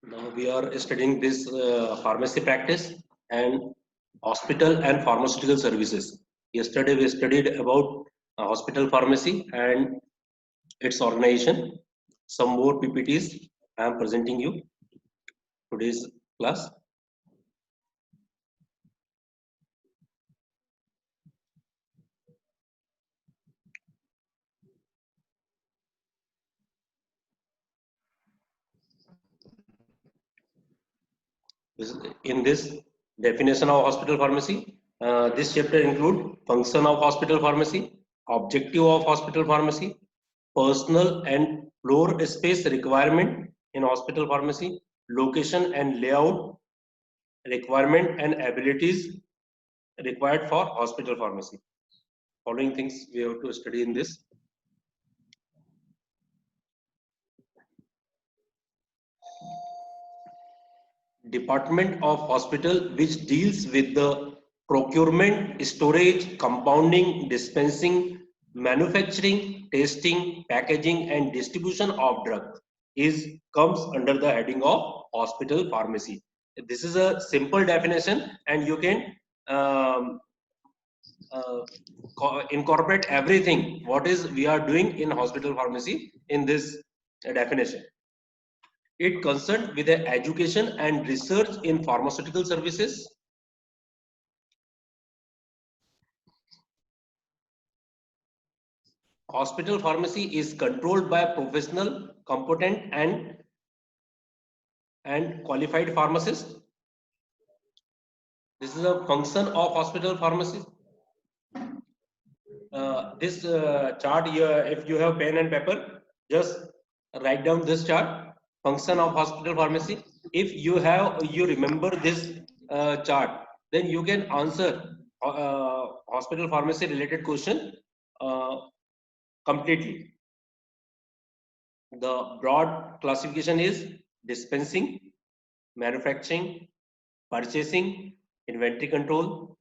Now we are studying this pharmacy practice and hospital and pharmaceutical services. Yesterday we studied about hospital pharmacy and its organization. Some more PPTs I am presenting you today's class. In this definition of hospital pharmacy, this chapter include function of hospital pharmacy, objective of hospital pharmacy, personal and floor space requirement in hospital pharmacy, location and layout requirement and abilities required for hospital pharmacy. Following things we have to study in this. Department of hospital which deals with the procurement, storage, compounding, dispensing, manufacturing, testing, packaging and distribution of drugs comes under the heading of hospital pharmacy. This is a simple definition and you can incorporate everything what is we are doing in hospital pharmacy in this definition. It concerned with the education and research in pharmaceutical services. Hospital pharmacy is controlled by professional, competent and qualified pharmacists. This is a function of hospital pharmacy. This chart here, if you have pen and paper, just write down this chart. Function of hospital pharmacy. If you remember this chart, then you can answer hospital pharmacy related question completely. The broad classification is dispensing, manufacturing, purchasing, inventory control,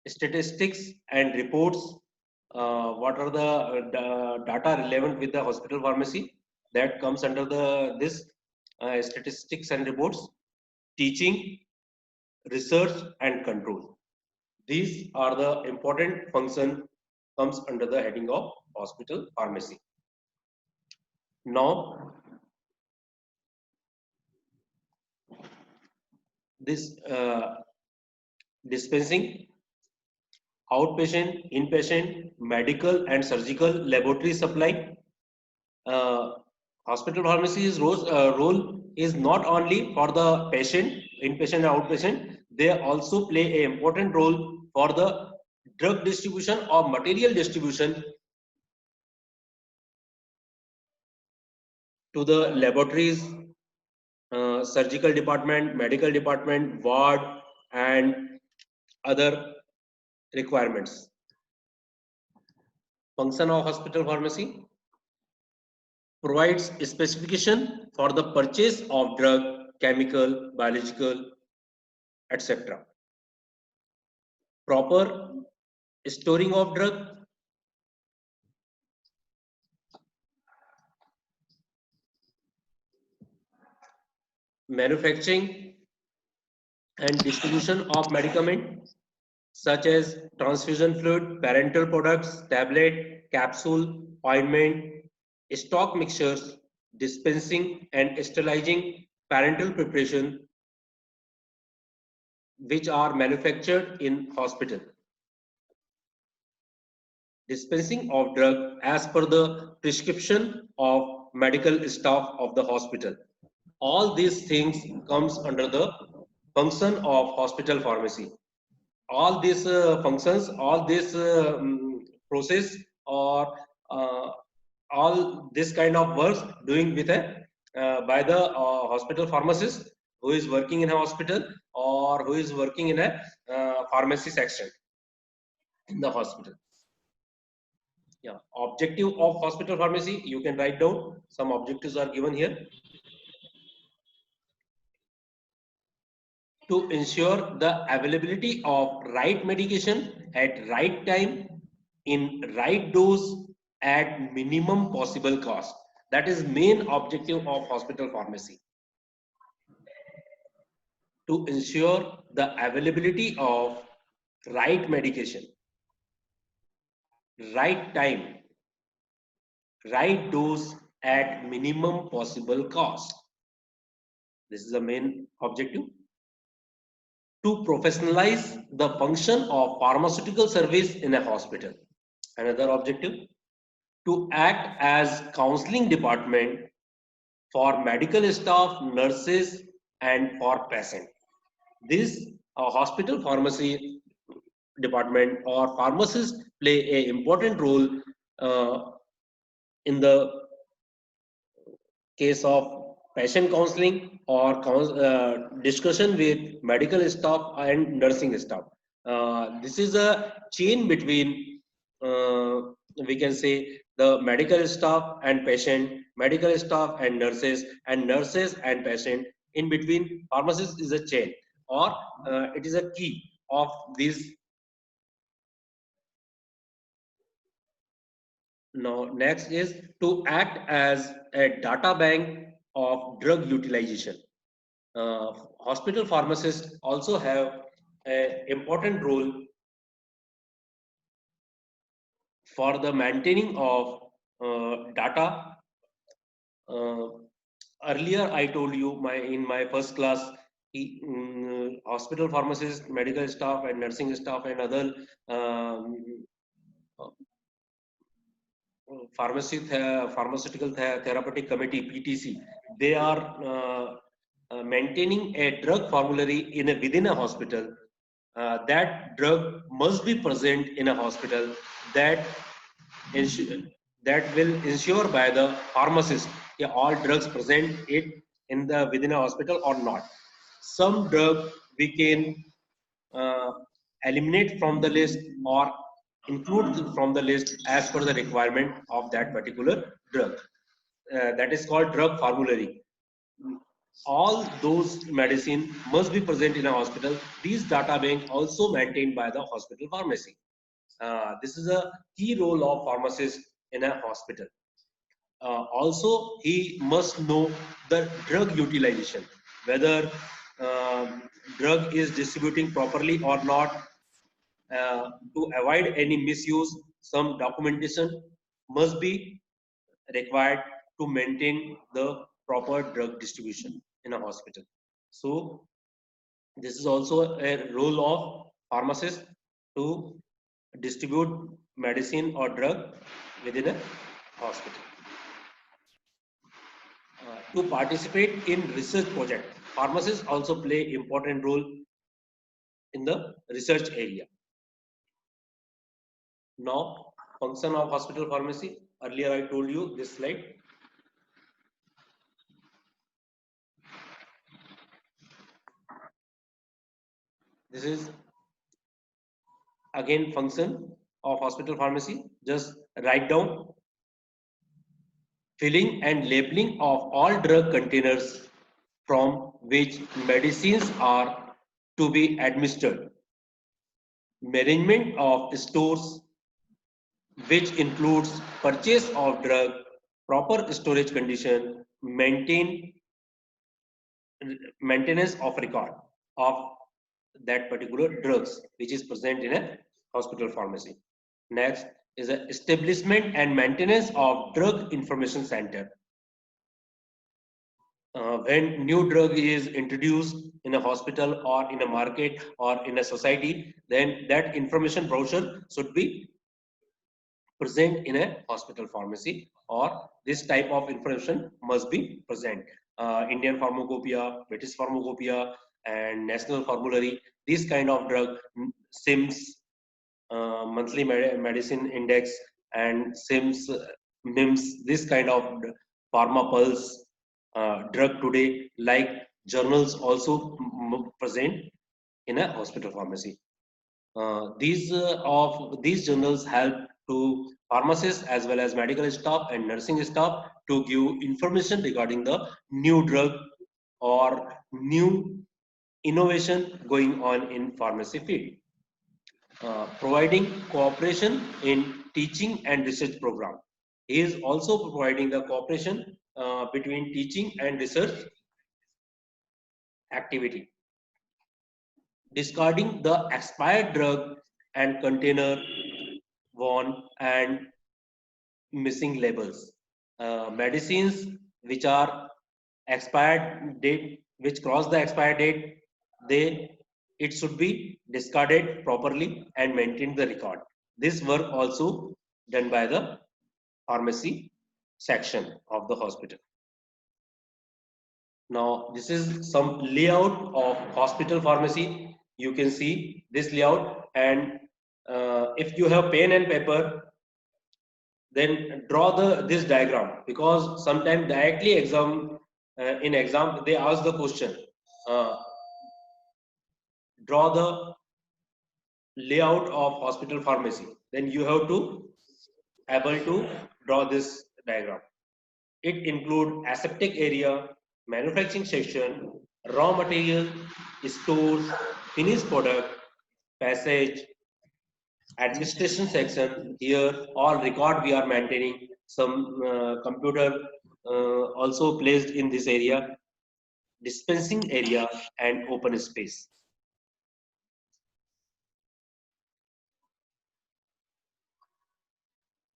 statistics and reports. What are the data relevant with the hospital pharmacy? That comes under this statistics and reports, teaching, research and control. These are the important function comes under the heading of hospital pharmacy. Now, this dispensing, outpatient, inpatient, medical and surgical laboratory supply. Hospital pharmacy's role is not only for the patient, inpatient and outpatient, they also play an important role for the drug distribution or material distribution to the laboratories, surgical department, medical department, ward and other requirements. Function of hospital pharmacy provides specification for the purchase of drug, chemical, biological, etc. Proper storing of drug, manufacturing and distribution of medicament such as transfusion fluid, parenteral products, tablet, capsule, ointment, stock mixtures, dispensing and sterilizing parenteral preparation which are manufactured in hospital. Dispensing of drug as per the prescription of medical staff of the hospital. All these things comes under the function of hospital pharmacy. All these functions, all this process or all this kind of works doing with a by the hospital pharmacist who is working in a hospital or who is working in a pharmacy section in the hospital. Yeah, objective of hospital pharmacy, you can write down. Some objectives are given here. To ensure the availability of right medication at right time in right dose at minimum possible cost. That is main objective of hospital pharmacy. to ensure the availability of right medication, right time, right dose at minimum possible cost. This is the main objective. To professionalize the function of pharmaceutical service in a hospital. Another objective, to act as counseling department for medical staff, nurses, and for patient. This hospital pharmacy department or pharmacists play a important role uh, in the case of patient counseling or discussion with medical staff and nursing staff. This is a chain between, we can say, the medical staff and patient, medical staff and nurses and patient. In between, pharmacist is a chain, or it is a key of this. Now, next is to act as a data bank of drug utilization. Hospital pharmacists also have an important role for the maintaining of data. Uh, Earlier, I told you in my first class, hospital pharmacists, medical staff, and nursing staff, and other um, pharmaceutical therapeutic committee (PTC), they are maintaining a drug formulary within a hospital. That drug must be present in a hospital. That that will ensure by the pharmacist, yeah, all drugs present it in the within a hospital or not. Some drug we can uh, eliminate from the list or include from the list as per the requirement of that particular drug. That is called drug formulary. All those medicine must be present in a hospital. These data bank also maintained by the hospital pharmacy. This is a key role of pharmacist in a hospital. Also, he must know the drug utilization, whether drug is distributing properly or not. To avoid any misuse, some documentation must be required to maintain the proper drug distribution in a hospital. So, this is also a role of pharmacist to distribute medicine or drug within a hospital. To participate in research project, pharmacists also play important role in the research area. Now, function of hospital pharmacy. Earlier I told you this slide. This is again function of hospital pharmacy. Just write down: filling and labeling of all drug containers from which medicines are to be administered. Management of stores, which includes purchase of drug, proper storage condition, maintenance of record of that particular drugs which is present in a hospital pharmacy. Next is the establishment and maintenance of drug information center. When new drug is introduced in a hospital or in a market or in a society, then that information brochure should be present in a hospital pharmacy, or this type of information must be present. Indian Pharmacopoeia, British Pharmacopoeia, and National Formulary, this kind of drug, SIMS, monthly medicine index, and SIMS, MIMS, this kind of pharma pulse, drug today, like journals also present in a hospital pharmacy. These journals help to pharmacists as well as medical staff and nursing staff to give information regarding the new drug or new innovation going on in pharmacy field. Providing cooperation in teaching and research program. He is also providing the cooperation between teaching and research activity. discarding the expired drug and container worn and missing labels. Medicines which are expired date, which cross the expired date, it should be discarded properly and maintain the record. This work also done by the pharmacy section of the hospital. Now this is some layout of hospital pharmacy. You can see this layout, and if you have pen and paper, then draw this diagram, because sometimes directly in exam they ask the question, uh, draw the layout of hospital pharmacy. Then you have to able to draw this diagram. It include aseptic area, manufacturing section, raw material, stores, finished product, passage, administration section. Here all record we are maintaining. Some computer also placed in this area, dispensing area and open space.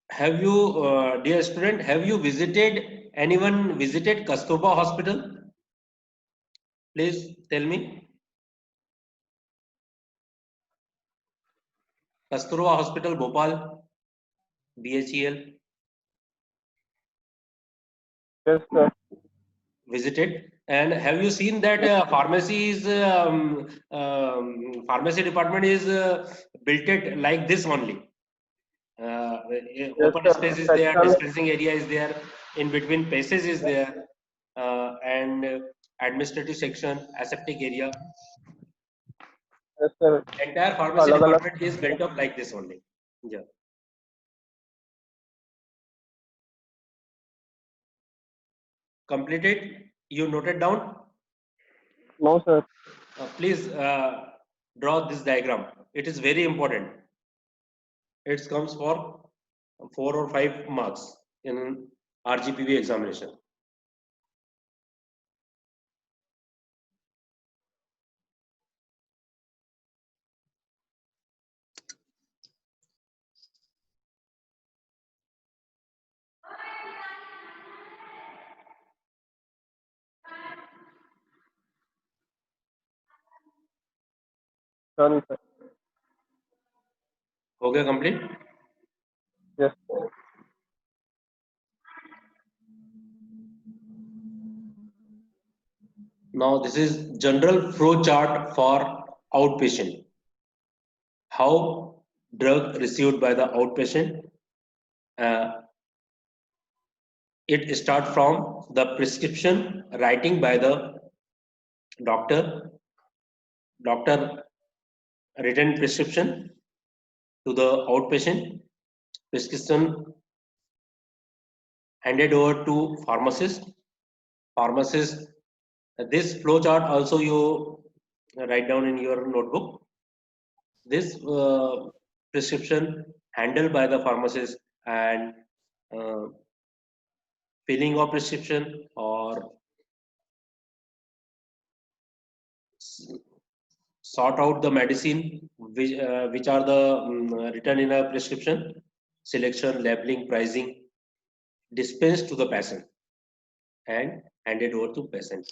Have you, dear student, have you anyone visited Kasturba Hospital? Please tell me. Kasturba Hospital, Bhopal, BHEL. Yes, sir. Visited. And have you seen that pharmacy department is built it like this only? Yes, Open sir. space is there, Section. dispensing area is there, in between passage is there, and administrative section, aseptic area. Yes, sir. Entire pharmacy अलग अलग. department is built up like this only. Yeah. Completed? You noted down? No, sir. Please draw this diagram. It is very important. It comes for 4 or 5 marks in RGPV examination. Done, sir. Okay, complete? Yes, sir. Now this is general flow chart for outpatient. How drug received by the outpatient. It starts from the prescription writing by the doctor, doctor written prescription to the outpatient, prescription handed over to pharmacist, pharmacist. This flow chart also you write down in your notebook. This prescription handled by the pharmacist, and uh, filling of prescription or sort out the medicine which are the written in a prescription, selection, labeling, pricing, dispense to the patient and handed over to patient.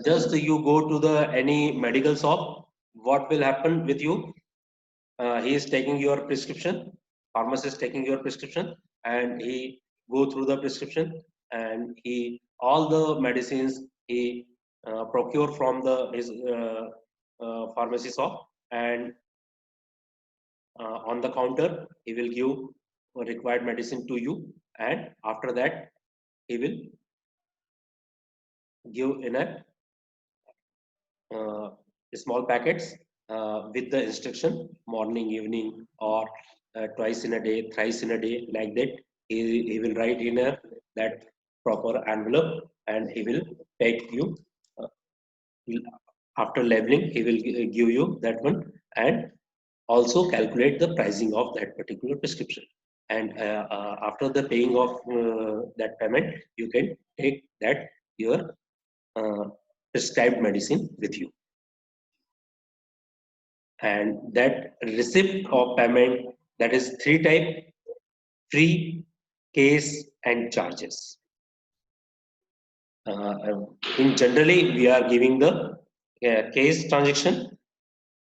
Just you go to the any medical shop, what will happen with you? He is taking your prescription, pharmacist taking your prescription, and he go through the prescription, and he all the medicines he procure from the his pharmacy shop, and on the counter he will give required medicine to you, and after that he will give in a uh, small packets with the instruction morning, evening, or twice in a day, thrice in a day, like that. He will write in a that proper envelope, and he will take you. Uh, After labeling, he will give you that one, and also calculate the pricing of that particular prescription. And after the paying of that payment, you can take that your prescribed medicine with you. And that receipt of payment, that is three type: free, case, and charges. In generally, we are giving the case transaction,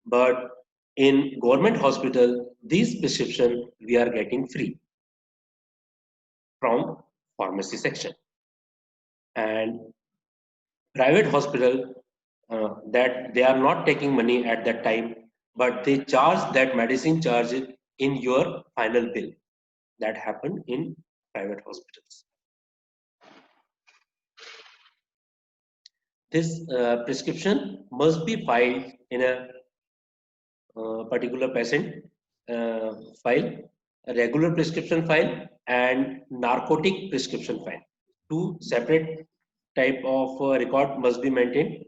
but in government hospital, these prescription we are getting free from pharmacy section. And private hospital, that they are not taking money at that time, but they charge that medicine charge in your final bill. That happened in private hospitals. This prescription must be filed in a particular patient file, a regular prescription file, and narcotic prescription file. Two separate type of record must be maintained.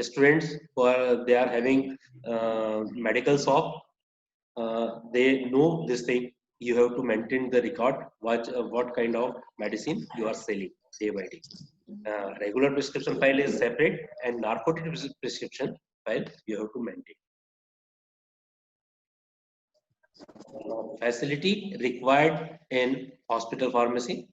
Students who they are having medical shop, they know this thing. You have to maintain the record. What kind of medicine you are selling day by day. Regular prescription file is separate, and narcotic prescription file you have to maintain. Facility required in hospital pharmacy.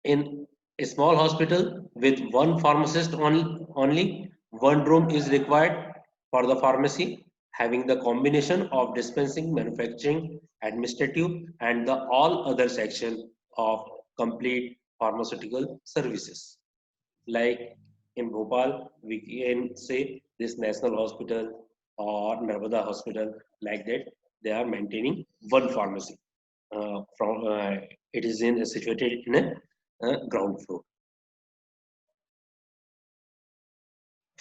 In a small hospital with one pharmacist only, one room is required for the pharmacy, having the combination of dispensing, manufacturing, administrative, and the all other section of complete pharmaceutical services. Like in Bhopal, we can say this National Hospital or Narvada Hospital, like that, they are maintaining one pharmacy. It is situated in a ground floor.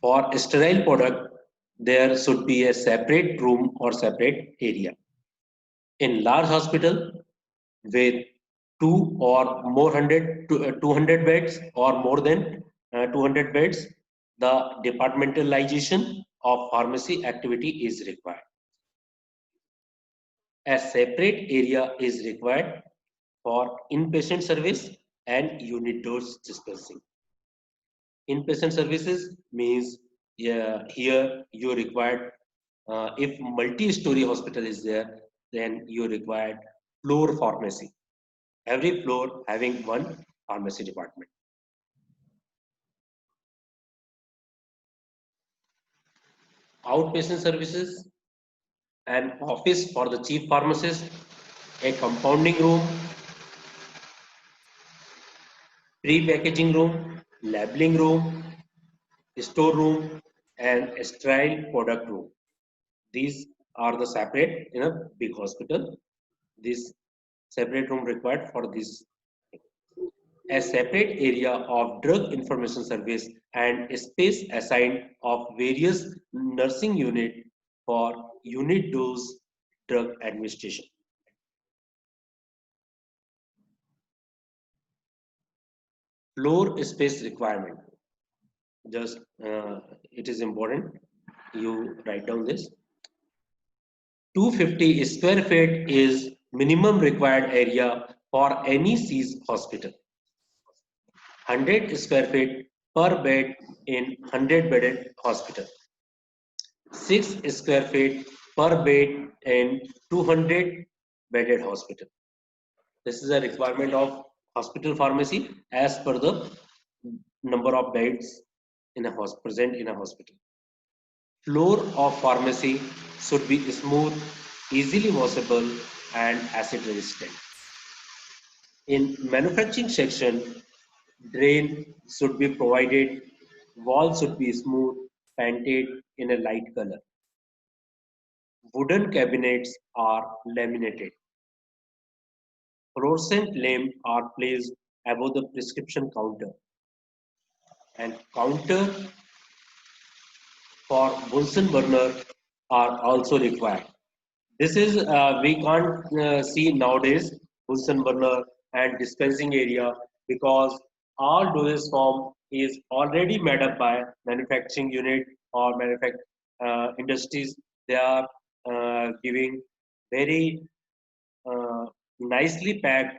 For sterile product, there should be a separate room or separate area. In large hospital with 200 beds or more than 200 beds, the departmentalization of pharmacy activity is required. A separate area is required for inpatient service and unit dose dispensing. Inpatient services means here you required, if multi-story hospital is there, then you required floor pharmacy. Every floor having one pharmacy department. Outpatient services, an office for the chief pharmacist, a compounding room, pre-packaging room, labeling room, store room, and a sterile product room. These are the separate in a big hospital. This separate room required for this. A separate area of drug information service and a space assigned of various nursing unit for unit dose drug administration. Floor space requirement. Just it is important. You write down this. 250 square feet is minimum required area for any SEES hospital. 100 square feet per bed in 100 bedded hospital. 6 square feet per bed in 200 bedded hospital. This is a requirement of hospital pharmacy as per the number of beds in a present in a hospital. Floor of pharmacy should be smooth, easily washable, and acid resistant. In manufacturing section, drain should be provided, walls should be smooth, painted in a light color. Wooden cabinets are laminated. Fluorescent lamps are placed above the prescription counter. And counter for Bunsen burner are also required. This is we can't see nowadays Bunsen burner and dispensing area because all dosage form is already made up by manufacturing unit or industries. They are giving very nicely packed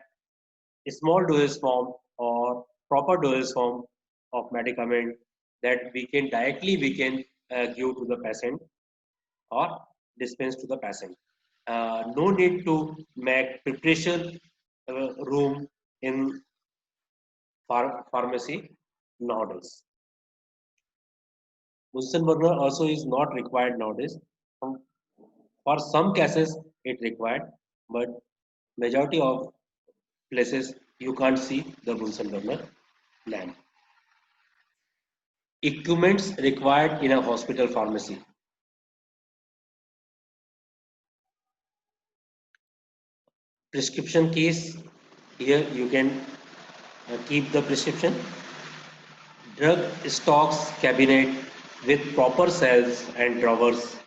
small dosage form or proper dosage form of medicament that we can directly give to the patient or dispense to the patient. No need to make preparation room in pharmacy nowadays. Bunsen burner also is not required nowadays. For some cases, it required, but majority of places you can't see the Bunsen burner lamp. Equipments required in a hospital pharmacy. Prescription case, here you can keep the prescription. Drug stocks cabinet with proper shelves and drawers.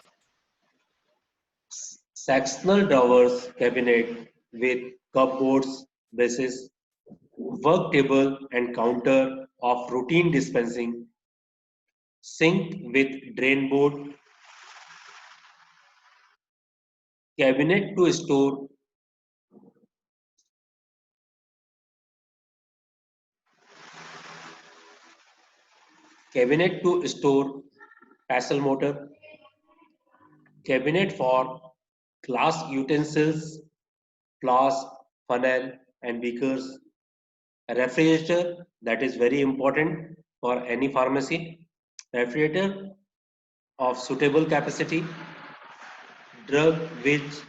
Sectional drawers cabinet with cupboards, bases, work table and counter of routine dispensing, sink with drain board, cabinet to store pestle motor, cabinet for glass utensils, flask, funnel and beakers, a refrigerator that is very important for any pharmacy, refrigerator of suitable capacity, drug which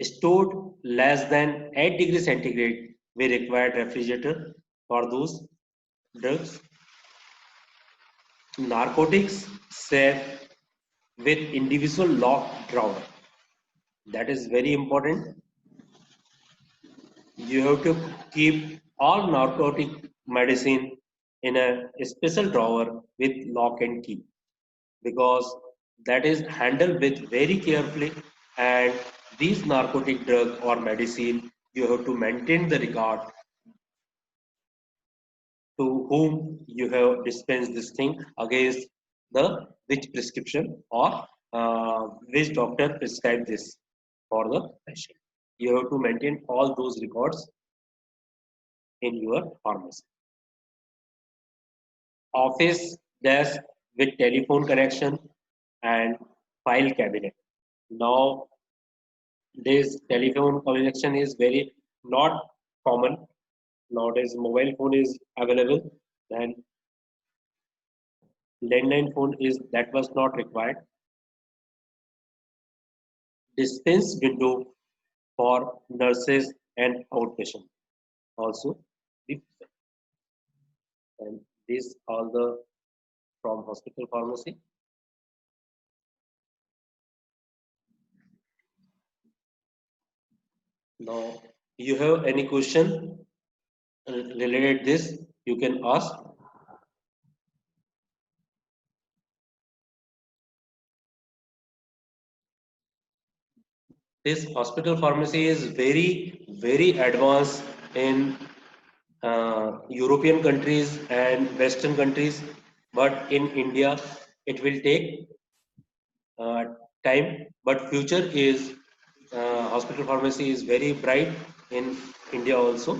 stored less than 8 degrees centigrade, we require refrigerator for those drugs, narcotics safe with individual lock drawer. That is very important. You have to keep all narcotic medicine in a special drawer with lock and key because that is handled with very carefully, and these narcotic drug or medicine you have to maintain the record to whom you have dispensed this thing against the which prescription or which doctor prescribed this for the patient. You have to maintain all those records in your pharmacy. Office desk with telephone connection and file cabinet. Now this telephone connection is very not common. Nowadays mobile phone is available, then landline phone is that was not required. Dispense window for nurses and outpatient also. And these all the from hospital pharmacy. Now you have any question related this, you can ask. This hospital pharmacy is very advanced in European countries and Western countries, but in India it will take uh, time. But future is hospital pharmacy is very bright in India also.